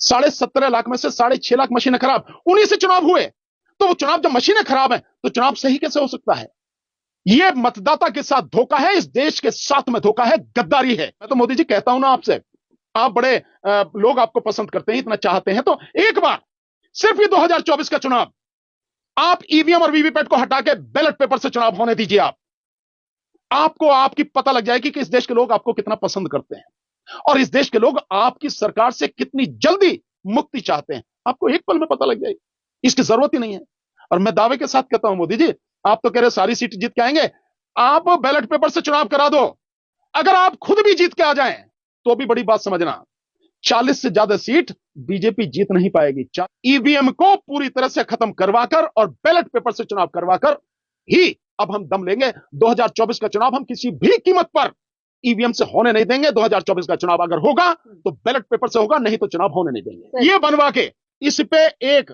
17.5 लाख में से 6.5 लाख मशीनें खराब, उन्हीं से चुनाव हुए। तो वो चुनाव जब मशीनें खराब हैं तो चुनाव सही कैसे हो सकता है? यह मतदाता के साथ धोखा है, इस देश के साथ में धोखा है, गद्दारी है। मैं तो मोदी जी कहता हूं ना आपसे, आप बड़े लोग आपको पसंद करते हैं, इतना चाहते हैं, तो एक बार सिर्फ ये 2024 का चुनाव आप ईवीएम और वीवीपैट को हटा के बैलेट पेपर से चुनाव होने दीजिए। आपको आपकी पता लग जाएगी कि इस देश के लोग आपको कितना पसंद करते हैं और इस देश के लोग आपकी सरकार से कितनी जल्दी मुक्ति चाहते हैं। आपको एक पल में पता लग जाएगी, इसकी जरूरत ही नहीं है। और मैं दावे के साथ कहता हूं, मोदी जी आप तो कह रहे सारी सीट जीत के आएंगे, आप बैलेट पेपर से चुनाव करा दो। अगर आप खुद भी जीत के आ जाएं तो भी बड़ी बात समझना, 40 से ज्यादा सीट बीजेपी जीत नहीं पाएगी। ईवीएम को पूरी तरह से खत्म करवाकर और बैलेट पेपर से चुनाव करवाकर ही अब हम दम लेंगे। 2024 का चुनाव हम किसी भी कीमत पर ईवीएम से होने नहीं देंगे। 2024 का चुनाव अगर होगा तो बैलेट पेपर से होगा, नहीं तो चुनाव होने नहीं देंगे। ये बनवा के इस पे एक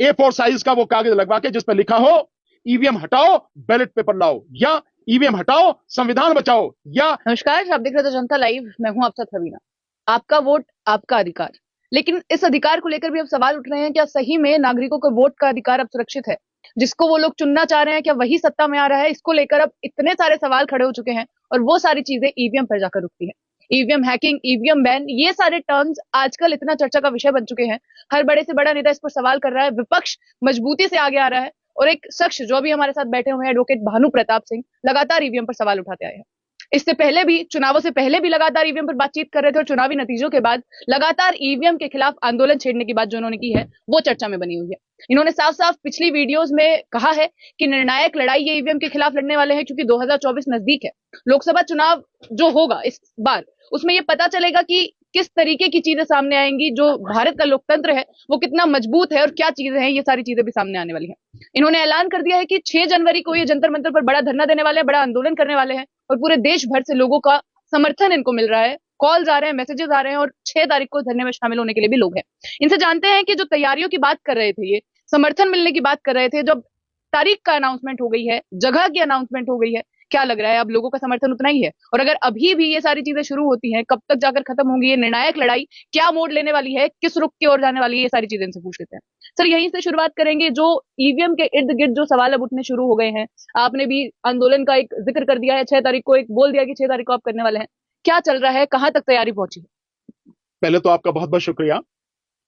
A4 साइज का वो कागज लगवा के जिस पे लिखा हो ईवीएम हटाओ बैलेट पेपर लाओ, या ईवीएम हटाओ संविधान बचाओ, या। नमस्कार, आप देख रहे थे जनता लाइव, मैं हूं आपका रवीना। आपका वोट आपका अधिकार, लेकिन इस अधिकार को लेकर भी अब सवाल उठ रहे हैं, क्या सही में नागरिकों के वोट का अधिकार अब सुरक्षित है? जिसको वो लोग चुनना चाह रहे हैं, क्या वही सत्ता में आ रहा है? इसको लेकर अब इतने सारे सवाल खड़े हो चुके हैं और वो सारी चीजें ईवीएम पर जाकर रुकती है। ईवीएम हैकिंग, ईवीएम बैन, ये सारे टर्म्स आजकल इतना चर्चा का विषय बन चुके हैं। हर बड़े से बड़ा नेता इस पर सवाल कर रहा है, विपक्ष मजबूती से आगे आ रहा है और एक शख्स जो भी हमारे साथ बैठे हुए हैं, एडवोकेट भानु प्रताप सिंह, लगातार ईवीएम पर सवाल उठाते आए हैं। इससे पहले भी, चुनावों से पहले भी लगातार ईवीएम पर बातचीत कर रहे थे और चुनावी नतीजों के बाद लगातार ईवीएम के खिलाफ आंदोलन छेड़ने की बात जो उन्होंने की है वो चर्चा में बनी हुई है। इन्होंने साफ साफ पिछली वीडियोस में कहा है कि निर्णायक लड़ाई ये ईवीएम के खिलाफ लड़ने वाले हैं, क्योंकि 2024 नजदीक है। लोकसभा चुनाव जो होगा इस बार, उसमें ये पता चलेगा कि किस तरीके की चीजें सामने आएंगी, जो भारत का लोकतंत्र है वो कितना मजबूत है और क्या चीजें हैं, ये सारी चीजें भी सामने आने वाली हैं। इन्होंने ऐलान कर दिया है कि 6 जनवरी को ये जंतर मंतर पर बड़ा धरना देने वाले हैं, बड़ा आंदोलन करने वाले हैं और पूरे देश भर से लोगों का समर्थन इनको मिल रहा है। कॉल्स आ रहे हैं, मैसेजेस आ रहे हैं और 6 तारीख को धरने में शामिल होने के लिए भी लोग हैं। इनसे जानते हैं कि जो तैयारियों की बात कर रहे थे, ये समर्थन मिलने की बात कर रहे थे, जब तारीख का अनाउंसमेंट हो गई है, जगह की अनाउंसमेंट हो गई है, क्या लग रहा है अब लोगों का समर्थन उतना ही है? और अगर अभी भी ये सारी चीजें शुरू होती हैं, कब तक जाकर खत्म होंगी ये निर्णायक लड़ाई, क्या मोड़ लेने वाली है, किस रुख की ओर जाने वाली है, ये सारी चीजें इनसे पूछ लेते हैं। सर, यहीं से शुरुआत करेंगे, जो ईवीएम के इर्द गिर्द जो सवाल अब उठने शुरू हो गए हैं, आपने भी आंदोलन का एक जिक्र कर दिया है, 6 तारीख को एक बोल दिया कि 6 तारीख को आप करने वाले हैं। क्या चल रहा है, कहां तक तैयारी पहुंची है? पहले तो आपका बहुत बहुत शुक्रिया।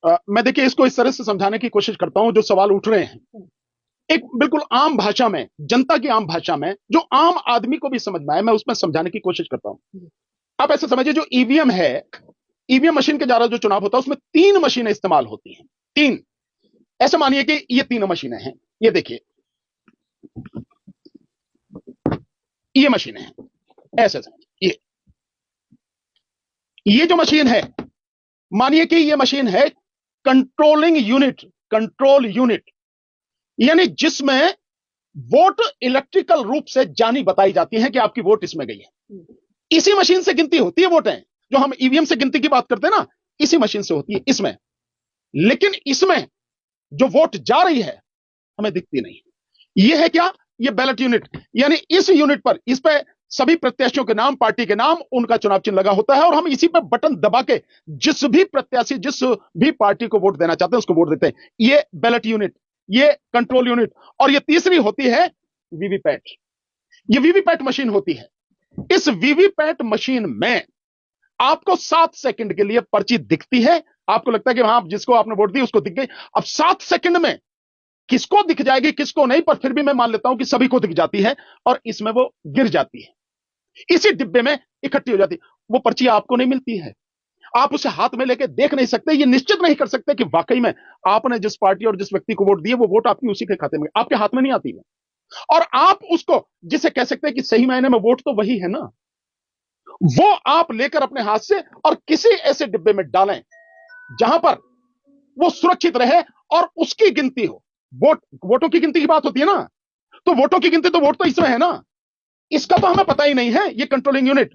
मैं देखिए इसको इस तरह से समझाने की कोशिश करता हूं, जो सवाल उठ रहे हैं एक बिल्कुल आम भाषा में, जनता की आम भाषा में, जो आम आदमी को भी समझ में आए, मैं उसमें समझाने की कोशिश करता हूं। आप ऐसे समझिए, जो ईवीएम है, ईवीएम मशीन के द्वारा जो चुनाव होता है उसमें 3 मशीनें इस्तेमाल होती हैं। 3, ऐसे मानिए कि ये 3 मशीनें हैं। ये देखिए, ये मशीनें हैं, ऐसे समझिए। ये जो मशीन है, मानिए कि ये मशीन है कंट्रोलिंग यूनिट, कंट्रोल यूनिट, यानी जिसमें वोट इलेक्ट्रिकल रूप से जानी बताई जाती है कि आपकी वोट इसमें गई है। इसी मशीन से गिनती होती है वोटें, जो हम ईवीएम से गिनती की बात करते हैं ना, इसी मशीन से होती है इसमें। लेकिन इसमें जो वोट जा रही है हमें दिखती नहीं। यह है क्या? यह बैलेट यूनिट, यानी इस यूनिट पर, इस पे सभी प्रत्याशियों के नाम, पार्टी के नाम, उनका चुनाव चिन्ह लगा होता है और हम इसी पे बटन दबा के जिस भी प्रत्याशी, जिस भी पार्टी को वोट देना चाहते हैं उसको वोट देते हैं। यह बैलेट यूनिट, ये कंट्रोल यूनिट। और ये तीसरी होती है वीवीपैट। ये वीवीपैट मशीन होती है। इस वीवीपैट मशीन में आपको 7 सेकंड के लिए पर्ची दिखती है। आपको लगता है कि हां, जिसको आपने वोट दी उसको दिख गई। अब 7 सेकंड में किसको दिख जाएगी किसको नहीं, पर फिर भी मैं मान लेता हूं कि सभी को दिख जाती है और इसमें वो गिर जाती है, इसी डिब्बे में इकट्ठी हो जाती है। वो पर्ची आपको नहीं मिलती है, आप उसे हाथ में लेके देख नहीं सकते, ये निश्चित नहीं कर सकते कि वाकई में आपने जिस पार्टी और जिस व्यक्ति को वोट दिए वो वोट आपकी उसी के खाते में, आपके हाथ में नहीं आती है। और आप उसको, जिसे कह सकते हैं कि सही मायने में वोट तो वही है ना, वो आप लेकर अपने हाथ से और किसी ऐसे डिब्बे में डालें जहां पर वो सुरक्षित रहे और उसकी गिनती हो। वोटों की गिनती की बात होती है ना, तो वोटों की गिनती, तो वोट तो इसमें है ना, इसका तो हमें पता ही नहीं है। ये कंट्रोलिंग यूनिट,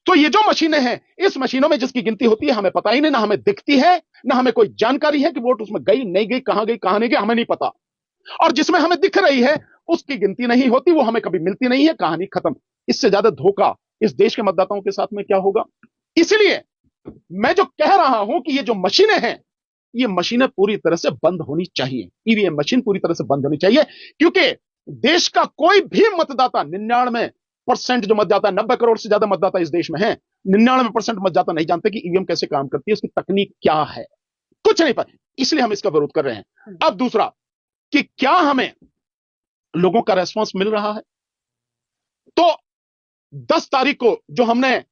तो ये जो मशीनें हैं, इस मशीनों में जिसकी गिनती होती है हमें पता ही नहीं, ना हमें दिखती है, ना हमें कोई जानकारी है कि वोट उसमें गई नहीं गई, कहां गई कहां नहीं गई, हमें नहीं पता। और जिसमें हमें दिख रही है उसकी गिनती नहीं होती, वो हमें कभी मिलती नहीं है, कहानी खत्म। इससे ज्यादा धोखा इस देश के मतदाताओं के साथ में क्या होगा? इसलिए मैं जो कह रहा हूं कि ये जो मशीनें हैं ये मशीनें पूरी तरह से बंद होनी चाहिए, ईवीएम मशीन पूरी तरह से बंद होनी चाहिए, क्योंकि देश का कोई भी मतदाता 99% जो मतदाता, 90 करोड़ से ज्यादा मतदाता इस देश में है, 99% मतदाता नहीं जानते कि ईवीएम कैसे काम करती है, उसकी तकनीक क्या है, कुछ नहीं पता। इसलिए हम इसका विरोध कर रहे हैं। अब दूसरा कि क्या हमें लोगों का रेस्पॉन्स मिल रहा है? तो 10 तारीख को जो हमने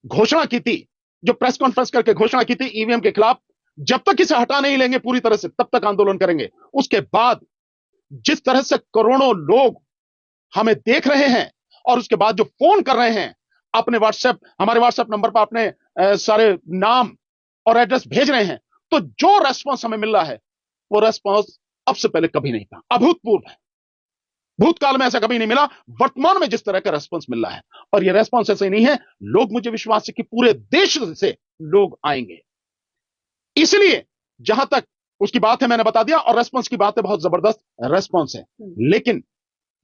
घोषणा की थी, जो प्रेस कॉन्फ्रेंस करके घोषणा की थी ईवीएम के खिलाफ, जब तक इसे हटा नहीं लेंगे पूरी तरह से तब तक आंदोलन करेंगे। उसके बाद जिस तरह से करोड़ों लोग हमें देख रहे हैं और उसके बाद जो फोन कर रहे हैं, अपने हमारे व्हाट्सएप नंबर पर अपने सारे नाम और एड्रेस भेज रहे हैं, तो जो रेस्पॉन्स हमें मिल रहा है वो रेस्पॉन्स अब से पहले कभी नहीं था, अभूतपूर्व है। भूतकाल में ऐसा कभी नहीं मिला, वर्तमान में जिस तरह का रेस्पॉन्स मिल रहा है, और ये रेस्पॉन्स ऐसे नहीं है, लोग, मुझे विश्वास है कि पूरे देश से लोग आएंगे। इसलिए जहां तक उसकी बात है मैंने बता दिया, और रेस्पॉन्स की बात है, बहुत जबरदस्त रेस्पॉन्स है। लेकिन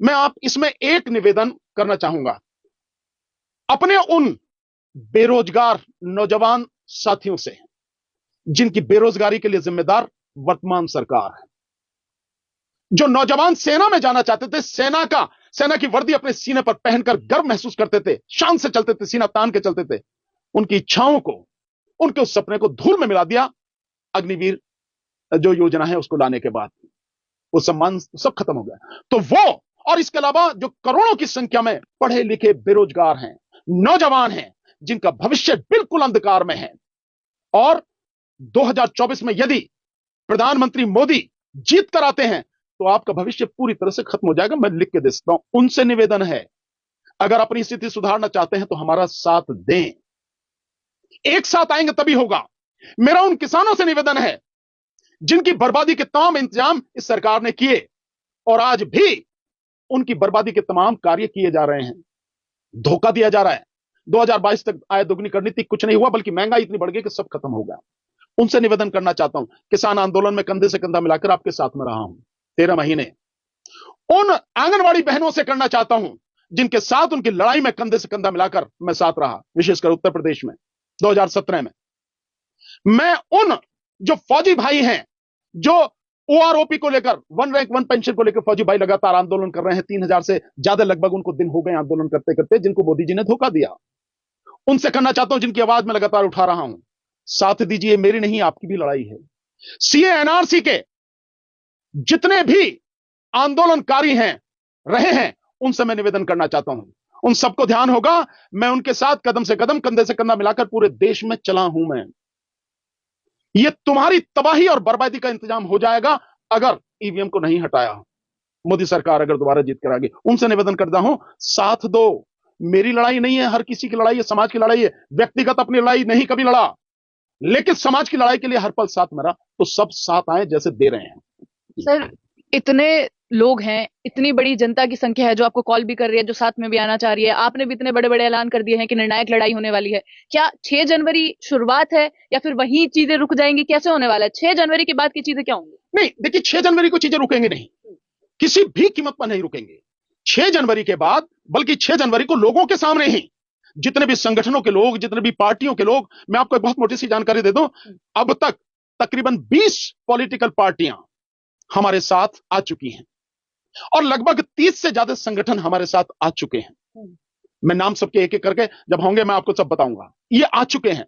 मैं आप इसमें एक निवेदन करना चाहूंगा अपने उन बेरोजगार नौजवान साथियों से जिनकी बेरोजगारी के लिए जिम्मेदार वर्तमान सरकार है, जो नौजवान सेना में जाना चाहते थे, सेना की वर्दी अपने सीने पर पहनकर गर्व महसूस करते थे, शान से चलते थे, सीना तान के चलते थे, उनकी इच्छाओं को, उनके उस सपने को धूल में मिला दिया अग्निवीर जो योजना है उसको लाने के बाद। वो सम्मान सब खत्म हो गया। तो वो और इसके अलावा जो करोड़ों की संख्या में पढ़े लिखे बेरोजगार हैं, नौजवान हैं, जिनका भविष्य बिल्कुल अंधकार में है, और 2024 में यदि प्रधानमंत्री मोदी जीत कर आते हैं तो आपका भविष्य पूरी तरह से खत्म हो जाएगा। मैं लिख के दे सकता हूं। उनसे निवेदन है, अगर अपनी स्थिति सुधारना चाहते हैं तो हमारा साथ दें, एक साथ आएंगे तभी होगा। मेरा उन किसानों से निवेदन है जिनकी बर्बादी के तमाम इंतजाम इस सरकार ने किए और आज भी उनकी बर्बादी के तमाम कार्य किए जा रहे हैं, धोखा दिया जा रहा है। 2022 तक आय दोगुनी करनी थी, कुछ नहीं हुआ, बल्कि महंगाई इतनी बढ़ गई कि सब खत्म हो गया। उनसे निवेदन करना चाहता हूं, किसान आंदोलन में कंधे से कंधा मिलाकर आपके साथ में रहा हूं 13 महीने। उन आंगनवाड़ी बहनों से करना चाहता हूं जिनके साथ उनकी लड़ाई में कंधे से कंधा मिलाकर मैं साथ रहा, विशेषकर उत्तर प्रदेश में 2017 में। मैं उन जो फौजी भाई हैं, जो ओआरओपी को लेकर, वन रैंक वन पेंशन को लेकर फौजी भाई लगातार आंदोलन कर रहे हैं, 3000 से ज्यादा लगभग उनको दिन हो गए आंदोलन करते करते, जिनको मोदी जी ने धोखा दिया, उनसे करना चाहता हूं, जिनकी आवाज मैं लगातार उठा रहा हूं, साथ दीजिए, मेरी नहीं आपकी भी लड़ाई है। सीए एनआरसी के जितने भी आंदोलनकारी हैं, रहे हैं, उनसे मैं निवेदन करना चाहता हूं, उन सबको ध्यान होगा, मैं उनके साथ कदम से कदम, कंधे से कंधा मिलाकर पूरे देश में चला हूं मैं। ये तुम्हारी तबाही और बर्बादी का इंतजाम हो जाएगा अगर ईवीएम को नहीं हटाया। मोदी सरकार अगर दोबारा जीत कर आगे, उनसे निवेदन करता हूं, साथ दो। मेरी लड़ाई नहीं है, हर किसी की लड़ाई है, समाज की लड़ाई है। व्यक्तिगत अपनी लड़ाई नहीं कभी लड़ा, लेकिन समाज की लड़ाई के लिए हर पल साथ मेरा, तो सब साथ आए जैसे दे रहे हैं। सर, इतने लोग हैं, इतनी बड़ी जनता की संख्या है जो आपको कॉल भी कर रही है, जो साथ में भी आना चाह रही है, आपने भी इतने बड़े बड़े ऐलान कर दिए हैं कि निर्णायक लड़ाई होने वाली है। क्या 6 जनवरी शुरुआत है या फिर वहीं चीजें रुक जाएंगी? कैसे होने वाला है? 6 जनवरी के बाद की चीजें क्या होंगी? नहीं, देखिए, 6 जनवरी को चीजें रुकेंगे नहीं, किसी भी कीमत पर नहीं रुकेंगे। 6 जनवरी के बाद, बल्कि 6 जनवरी को लोगों के सामने ही जितने भी संगठनों के लोग, जितने भी पार्टियों के लोग, मैं आपको एक बहुत मोटी सी जानकारी दे दूं, अब तक तकरीबन 20 पॉलिटिकल पार्टियां हमारे साथ आ चुकी हैं और लगभग 30 से ज्यादा संगठन हमारे साथ आ चुके हैं। मैं नाम सबके एक एक करके जब होंगे मैं आपको सब बताऊंगा। ये आ चुके हैं,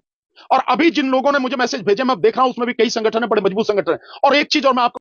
और अभी जिन लोगों ने मुझे मैसेज भेजे मैं देख रहा हूं उसमें भी कई संगठन है, बड़े मजबूत संगठन है। और एक चीज और मैं आपको